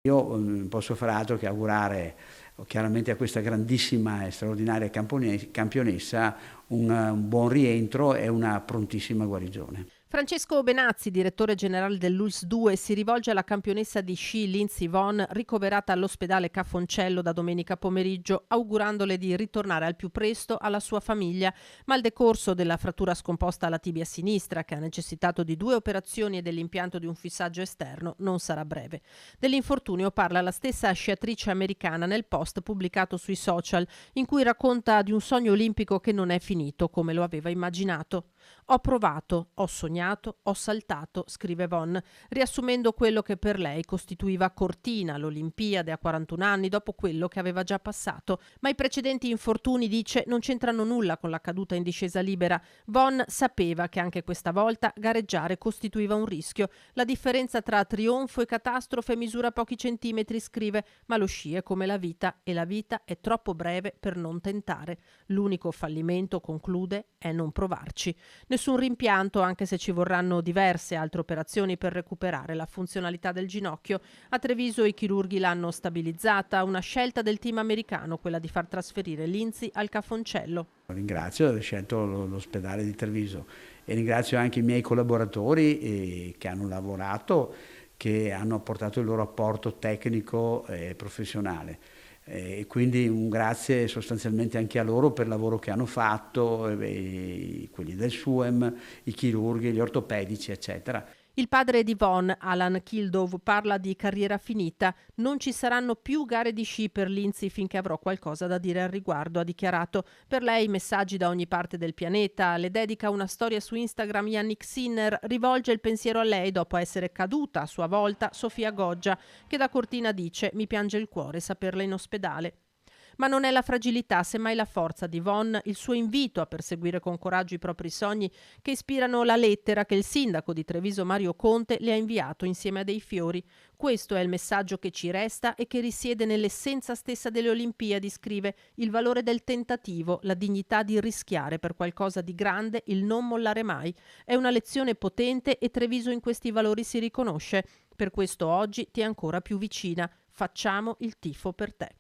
Io non posso fare altro che augurare chiaramente a questa grandissima e straordinaria campionessa un buon rientro e una prontissima guarigione. Francesco Benazzi, direttore generale dell'ULSS 2, si rivolge alla campionessa di sci Lindsey Vonn, ricoverata all'ospedale Ca' Foncello da domenica pomeriggio, augurandole di ritornare al più presto alla sua famiglia. Ma il decorso della frattura scomposta alla tibia sinistra, che ha necessitato di 2 operazioni e dell'impianto di un fissaggio esterno, non sarà breve. Dell'infortunio parla la stessa sciatrice americana nel post pubblicato sui social, in cui racconta di un sogno olimpico che non è finito come lo aveva immaginato. Ho provato, ho sognato, ho saltato, scrive Vonn, riassumendo quello che per lei costituiva Cortina, l'Olimpiade a 41 anni dopo quello che aveva già passato. Ma i precedenti infortuni, dice, non c'entrano nulla con la caduta in discesa libera. Vonn sapeva che anche questa volta gareggiare costituiva un rischio. La differenza tra trionfo e catastrofe misura pochi centimetri, scrive, ma lo sci è come la vita e la vita è troppo breve per non tentare. L'unico fallimento, conclude, è non provarci. Nessun rimpianto, anche se ci vorranno diverse altre operazioni per recuperare la funzionalità del ginocchio. A Treviso i chirurghi l'hanno stabilizzata, una scelta del team americano, quella di far trasferire Lindsey al Ca' Foncello. Ringrazio di aver scelto l'ospedale di Treviso e ringrazio anche i miei collaboratori che hanno lavorato, che hanno apportato il loro apporto tecnico e professionale. E quindi un grazie sostanzialmente anche a loro per il lavoro che hanno fatto, quelli del SUEM, i chirurghi, gli ortopedici, eccetera. Il padre di Vonn, Alan Kildove, parla di carriera finita. Non ci saranno più gare di sci per Lindsey finché avrò qualcosa da dire al riguardo, ha dichiarato. Per lei messaggi da ogni parte del pianeta, le dedica una storia su Instagram Yannick Sinner, rivolge il pensiero a lei dopo essere caduta a sua volta Sofia Goggia, che da Cortina dice: mi piange il cuore saperla in ospedale. Ma non è la fragilità, semmai la forza di Vonn, il suo invito a perseguire con coraggio i propri sogni, che ispirano la lettera che il sindaco di Treviso Mario Conte le ha inviato insieme a dei fiori. Questo è il messaggio che ci resta e che risiede nell'essenza stessa delle Olimpiadi, scrive: il valore del tentativo, la dignità di rischiare per qualcosa di grande, il non mollare mai. È una lezione potente e Treviso in questi valori si riconosce. Per questo oggi ti è ancora più vicina. Facciamo il tifo per te.